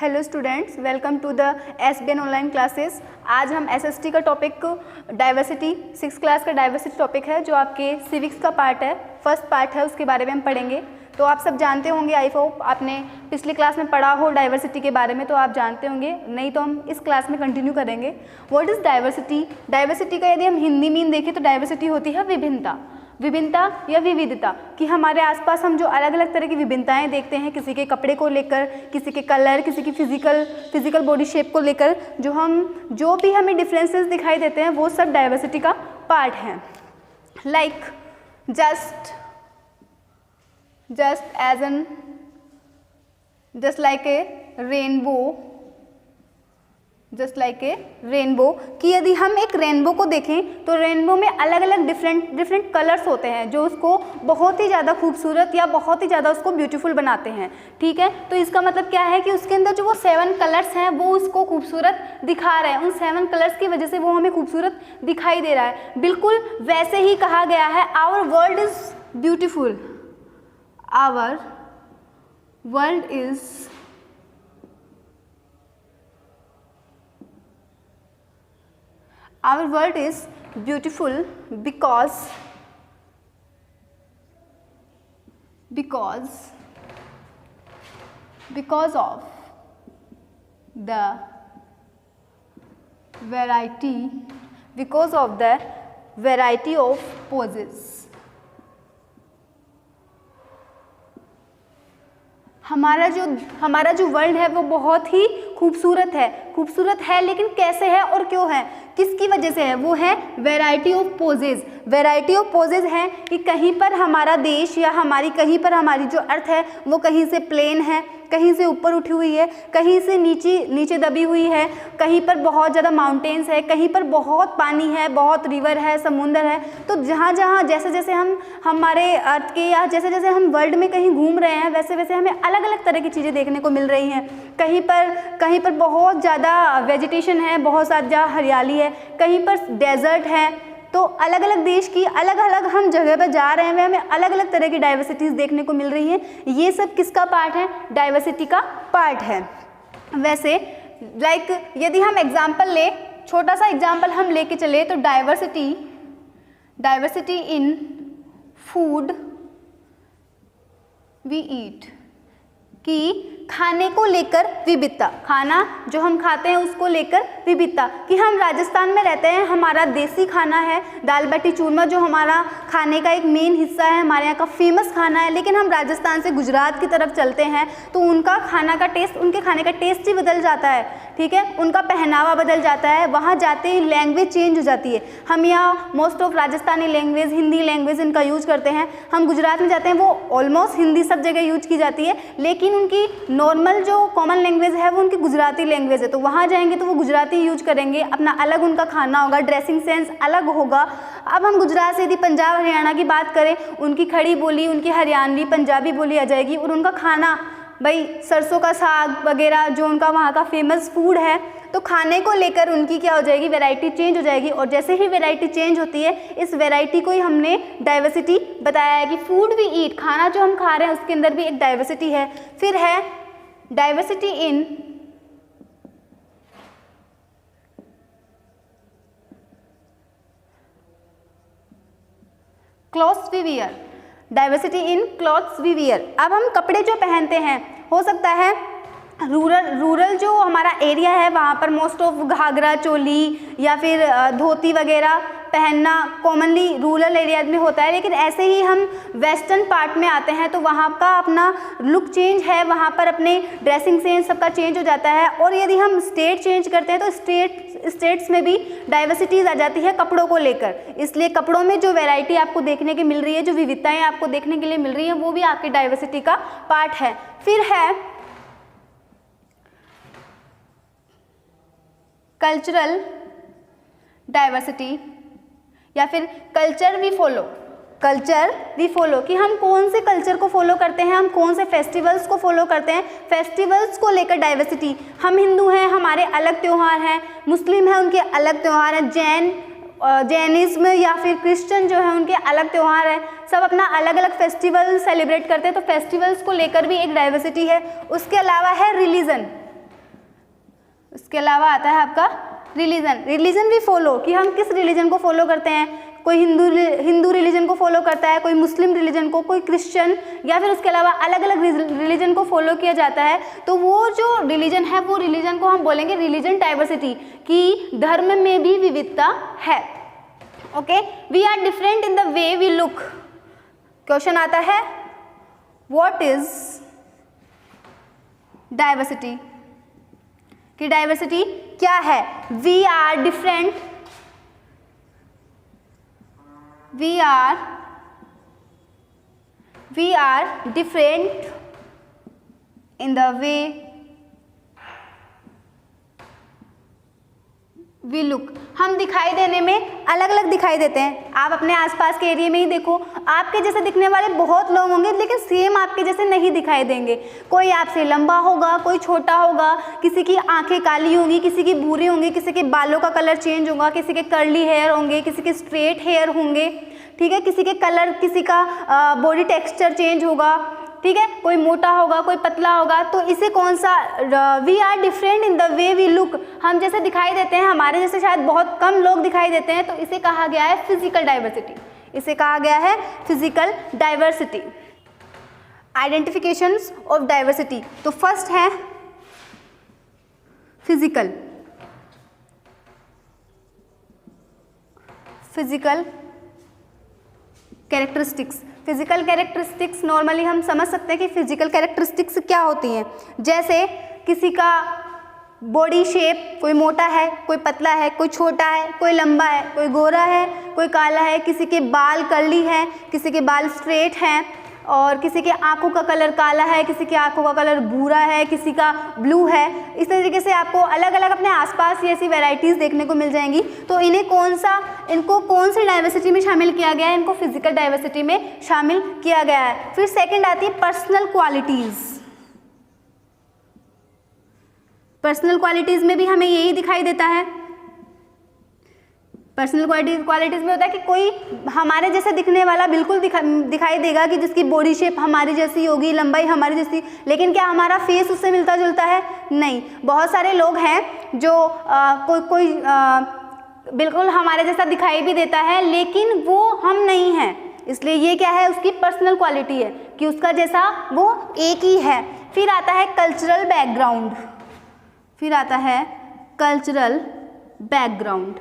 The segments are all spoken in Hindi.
Hello students, welcome to the SBN online classes. आज हम SST का टॉपिक डाइवर्सिटी 6th क्लास का डाइवर्सिटी टॉपिक है जो आपके सिविक्स का पार्ट है, फर्स्ट पार्ट है, उसके बारे में हम पढ़ेंगे। तो आप सब जानते होंगे, आई होप आपने पिछली क्लास में पढ़ा हो डाइवर्सिटी के बारे में, तो आप जानते होंगे, नहीं तो हम इस क्लास में कंटिन्यू करेंगे। What is diversity? डाइवर्सिटी का यदि हम हिंदी मीन देखें तो डाइवर्सिटी होती है विभिन्नता, विभिन्नता या विविधता, कि हमारे आसपास हम जो अलग अलग तरह की विभिन्नताएं देखते हैं, किसी के कपड़े को लेकर, किसी के कलर, किसी की फिजिकल बॉडी शेप को लेकर, जो भी हमें डिफरेंसेस दिखाई देते हैं वो सब डाइवर्सिटी का पार्ट हैं। Like just like a rainbow, कि यदि हम एक रेनबो को देखें तो रेनबो में अलग अलग डिफरेंट कलर्स होते हैं जो उसको बहुत ही ज़्यादा खूबसूरत या बहुत ही ज़्यादा उसको ब्यूटीफुल बनाते हैं। ठीक है, तो इसका मतलब क्या है कि उसके अंदर जो वो 7 कलर्स हैं वो उसको खूबसूरत दिखा रहे हैं, उन 7 कलर्स की वजह से वो हमें खूबसूरत दिखाई दे रहा है। बिल्कुल वैसे ही कहा गया है, our world is beautiful, our world is Our world is beautiful because of the variety of poses. हमारा जो वर्ल्ड है वो बहुत ही खूबसूरत है, लेकिन कैसे है और क्यों है, किसकी वजह से है? वो है variety of poses. Variety of poses है कि कहीं पर हमारा देश या कहीं पर हमारी जो अर्थ है वो कहीं से प्लेन है, कहीं से ऊपर उठी हुई है, कहीं से नीचे दबी हुई है, कहीं पर बहुत ज़्यादा माउंटेन्स है, कहीं पर बहुत पानी है, बहुत रिवर है, समुंदर है। तो जहाँ जैसे हम हमारे अर्थ के या जैसे हम वर्ल्ड में कहीं घूम रहे हैं, वैसे हमें अलग अलग तरह की चीज़ें देखने को मिल रही हैं। कहीं पर बहुत ज़्यादा वेजिटेशन है, बहुत ज़्यादा हरियाली है, कहीं पर डेजर्ट है। तो अलग अलग देश की अलग अलग हम जगह पर जा रहे हैं, हमें अलग अलग तरह की डाइवर्सिटीज़ देखने को मिल रही है। ये सब किसका पार्ट है? डाइवर्सिटी का पार्ट है। वैसे यदि हम एग्जाम्पल ले, छोटा सा एग्जाम्पल हम लेके चले तो diversity in food we eat, कि खाने को लेकर विविधता, खाना जो हम खाते हैं उसको लेकर विविधता, कि हम राजस्थान में रहते हैं, हमारा देसी खाना है दाल बाटी चूरमा, जो हमारा खाने का एक मेन हिस्सा है, हमारे यहाँ का फेमस खाना है। लेकिन हम राजस्थान से गुजरात की तरफ चलते हैं तो उनके खाने का टेस्ट ही बदल जाता है। ठीक है, उनका पहनावा बदल जाता है, वहाँ जाते ही लैंग्वेज चेंज हो जाती है। हम यहाँ most of Rajasthani language, Hindi language इनका यूज़ करते हैं। हम गुजरात में जाते हैं, वो ऑलमोस्ट हिंदी सब जगह यूज की जाती है, लेकिन उनकी नॉर्मल जो कॉमन लैंग्वेज है वो उनकी गुजराती लैंग्वेज है। तो वहाँ जाएंगे तो वो गुजराती यूज करेंगे, अपना अलग उनका खाना होगा, ड्रेसिंग सेंस अलग होगा। अब हम गुजरात से यदि पंजाब हरियाणा की बात करें, उनकी खड़ी बोली, उनकी हरियाणवी पंजाबी बोली आ जाएगी, और उनका खाना भाई सरसों का साग वगैरह जो उनका वहाँ का फेमस फूड है। तो खाने को लेकर उनकी क्या हो जाएगी? वैरायटी चेंज हो जाएगी। और जैसे ही वैरायटी चेंज होती है, इस वैरायटी को ही हमने डाइवर्सिटी बताया है कि फूड वी ईट, खाना जो हम खा रहे हैं उसके अंदर भी एक डाइवर्सिटी है। फिर है diversity in clothes we wear, diversity in clothes we wear. अब हम कपड़े जो पहनते हैं, हो सकता है रूरल जो हमारा एरिया है वहाँ पर मोस्ट ऑफ घाघरा चोली या फिर धोती वगैरह पहनना कॉमनली रूरल एरिया में होता है। लेकिन ऐसे ही हम वेस्टर्न पार्ट में आते हैं तो वहाँ का अपना लुक चेंज है, वहाँ पर अपने ड्रेसिंग सेंस सबका चेंज हो जाता है। और यदि हम स्टेट चेंज करते हैं तो स्टेट्स में भी डाइवर्सिटीज़ आ जाती है कपड़ों को लेकर। इसलिए कपड़ों में जो वैरायटी आपको देखने की मिल रही है, जो विविधताएँ आपको देखने के लिए मिल रही हैं, वो भी आपकी डाइवर्सिटी का पार्ट है। फिर है कल्चरल डाइवर्सिटी या फिर कल्चर वी फॉलो, कि हम कौन से कल्चर को फॉलो करते हैं, हम कौन से फेस्टिवल्स को फॉलो करते हैं। फेस्टिवल्स को लेकर डाइवर्सिटी, हम हिंदू हैं, हमारे अलग त्यौहार हैं, मुस्लिम हैं, उनके अलग त्यौहार हैं, जैनिज्म या फिर क्रिश्चियन जो है उनके अलग त्यौहार हैं, सब अपना अलग अलग फेस्टिवल सेलिब्रेट करते हैं। तो फेस्टिवल्स को लेकर भी एक डाइवर्सिटी है। उसके अलावा है रिलीजन, उसके अलावा आता है आपका रिलीजन। रिलीजन भी फॉलो, कि हम किस रिलीजन को फॉलो करते हैं। कोई हिंदू रिलीजन को फॉलो करता है, कोई मुस्लिम रिलीजन को, कोई क्रिश्चियन, या फिर उसके अलावा अलग अलग रिलीजन को फॉलो किया जाता है। तो वो जो रिलीजन है वो रिलीजन को हम बोलेंगे रिलीजन डाइवर्सिटी, कि धर्म में भी विविधता है। Okay, we are different in the way we look. Question आता है व्हाट इज डाइवर्सिटी, कि डाइवर्सिटी क्या है। We are different, we are different in the way we look। हम दिखाई देने में अलग अलग दिखाई देते हैं। आप अपने आसपास के एरिया में ही देखो, आपके जैसे दिखने वाले बहुत लोग होंगे लेकिन सेम आपके जैसे नहीं दिखाई देंगे। कोई आपसे लंबा होगा, कोई छोटा होगा, किसी की आंखें काली होंगी, किसी की भूरी होंगी, किसी के बालों का कलर चेंज होगा, किसी के कर्ली हेयर होंगे, किसी के स्ट्रेट हेयर होंगे, ठीक है, किसी के कलर, किसी का बॉडी टेक्सचर चेंज होगा, ठीक है, कोई मोटा होगा, कोई पतला होगा। तो इसे कौन सा, we are different in the way we look, हम जैसे दिखाई देते हैं, हमारे जैसे शायद बहुत कम लोग दिखाई देते हैं, तो इसे कहा गया है फिजिकल डाइवर्सिटी। इसे कहा गया है physical diversity. Identifications of diversity, तो फर्स्ट है physical characteristics. Physical characteristics normally हम समझ सकते हैं कि फिजिकल कैरेक्टरिस्टिक्स क्या होती हैं। जैसे किसी का बॉडी शेप, कोई मोटा है, कोई पतला है, कोई छोटा है, कोई लंबा है, कोई गोरा है, कोई काला है, किसी के बाल कर्ली हैं, किसी के बाल स्ट्रेट हैं, और किसी के आंखों का कलर काला है, किसी के आंखों का कलर भूरा है, किसी का ब्लू है। इस तरीके से आपको अलग अलग अपने आसपास ये ऐसी वैरायटीज़ देखने को मिल जाएंगी। तो इनको कौन सी डाइवर्सिटी में शामिल किया गया है, इनको फिजिकल डाइवर्सिटी में शामिल किया गया है। फिर सेकंड आती है पर्सनल क्वालिटीज़। पर्सनल क्वालिटीज़ में भी हमें यही दिखाई देता है। पर्सनल क्वालिटीज़ में होता है कि कोई हमारे जैसे दिखने वाला बिल्कुल दिखाई देगा, कि जिसकी बॉडी शेप हमारी जैसी होगी, लंबाई हमारी जैसी, लेकिन क्या हमारा फेस उससे मिलता जुलता है? नहीं। बहुत सारे लोग हैं जो कोई बिल्कुल हमारे जैसा दिखाई भी देता है लेकिन वो हम नहीं हैं, इसलिए ये क्या है, उसकी पर्सनल क्वालिटी है कि उसका जैसा वो एक ही है। फिर आता है कल्चरल बैकग्राउंड। फिर आता है कल्चरल बैकग्राउंड।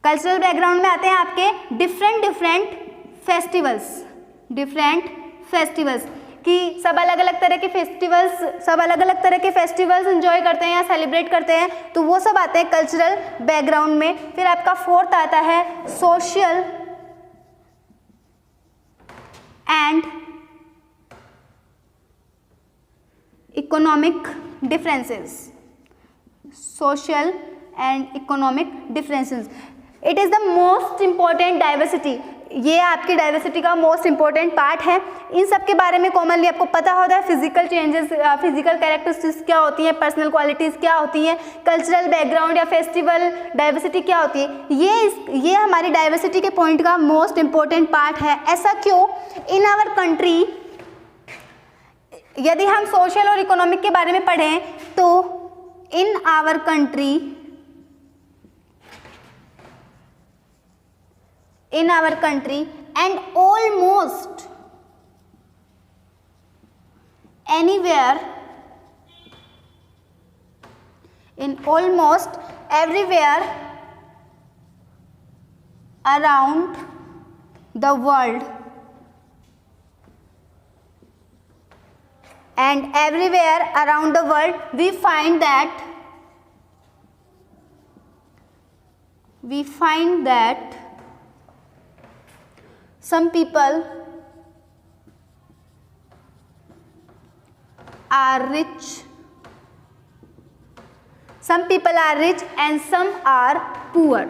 कल्चरल बैकग्राउंड में आते हैं आपके डिफरेंट फेस्टिवल्स, कि सब अलग अलग तरह के फेस्टिवल्स एंजॉय करते हैं या सेलिब्रेट करते हैं, तो वो सब आते हैं कल्चरल बैकग्राउंड में। फिर आपका फोर्थ आता है social and economic differences. Social and economic differences, it is the most important diversity. ये आपकी डाइवर्सिटी का मोस्ट इम्पॉर्टेंट पार्ट है। इन सब के बारे में कॉमनली आपको पता होता है, फिजिकल चेंजेस, फिजिकल कैरेक्टरिस्टिक्स क्या होती हैं, पर्सनल क्वालिटीज़ क्या होती हैं, कल्चरल बैकग्राउंड या फेस्टिवल डाइवर्सिटी क्या होती है। ये हमारी डाइवर्सिटी के पॉइंट का मोस्ट इम्पॉर्टेंट पार्ट है। ऐसा क्यों? इन आवर कंट्री, यदि हम सोशल और इकोनॉमिक के बारे में पढ़ें तो in our country and almost anywhere, in almost everywhere around the world, and everywhere around the world we find that some people are rich and some are poor।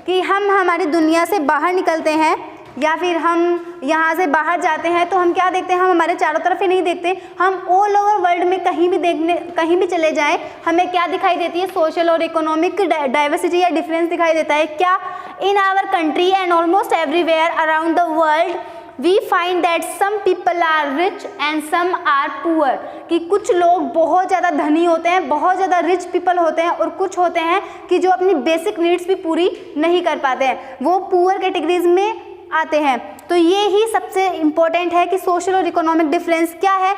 कि हम हमारी दुनिया से बाहर निकलते हैं या फिर हम यहाँ से बाहर जाते हैं तो हम क्या देखते हैं, हम हमारे चारों तरफ ही नहीं देखते, हम ऑल ओवर वर्ल्ड में कहीं भी चले जाएं, हमें क्या दिखाई देती है, सोशल और इकोनॉमिक डाइवर्सिटी या डिफरेंस दिखाई देता है। क्या? In our country and almost everywhere around the world we find that some people are rich and some are poor, कि कुछ लोग बहुत ज़्यादा धनी होते हैं, बहुत ज़्यादा रिच पीपल होते हैं, और कुछ होते हैं कि जो अपनी बेसिक नीड्स भी पूरी नहीं कर पाते हैं, वो पुअर कैटेगरीज में आते हैं। तो ये ही सबसे इम्पोर्टेंट है कि सोशल और इकोनॉमिक डिफरेंस क्या है।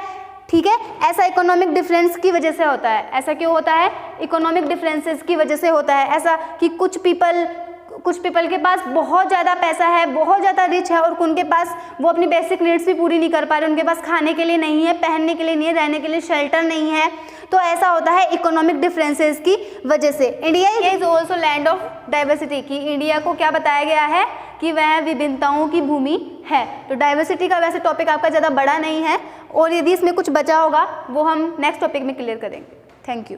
ठीक है, ऐसा इकोनॉमिक डिफरेंस की वजह से होता है। ऐसा क्यों होता है? इकोनॉमिक डिफरेंसेस की वजह से होता है ऐसा, कि कुछ पीपल के पास बहुत ज़्यादा पैसा है, बहुत ज़्यादा रिच है, और उनके पास वो अपनी बेसिक नीड्स भी पूरी नहीं कर पा रहे, उनके पास खाने के लिए नहीं है, पहनने के लिए नहीं है, रहने के लिए शेल्टर नहीं है। तो ऐसा होता है इकोनॉमिक डिफरेंसेस की वजह से। India is also land of diversity, कि इंडिया को क्या बताया गया है कि वह विभिन्नताओं की भूमि है। तो डाइवर्सिटी का वैसे टॉपिक आपका ज़्यादा बड़ा नहीं है, और यदि इसमें कुछ बचा होगा वो हम नेक्स्ट टॉपिक में क्लियर करेंगे। Thank you.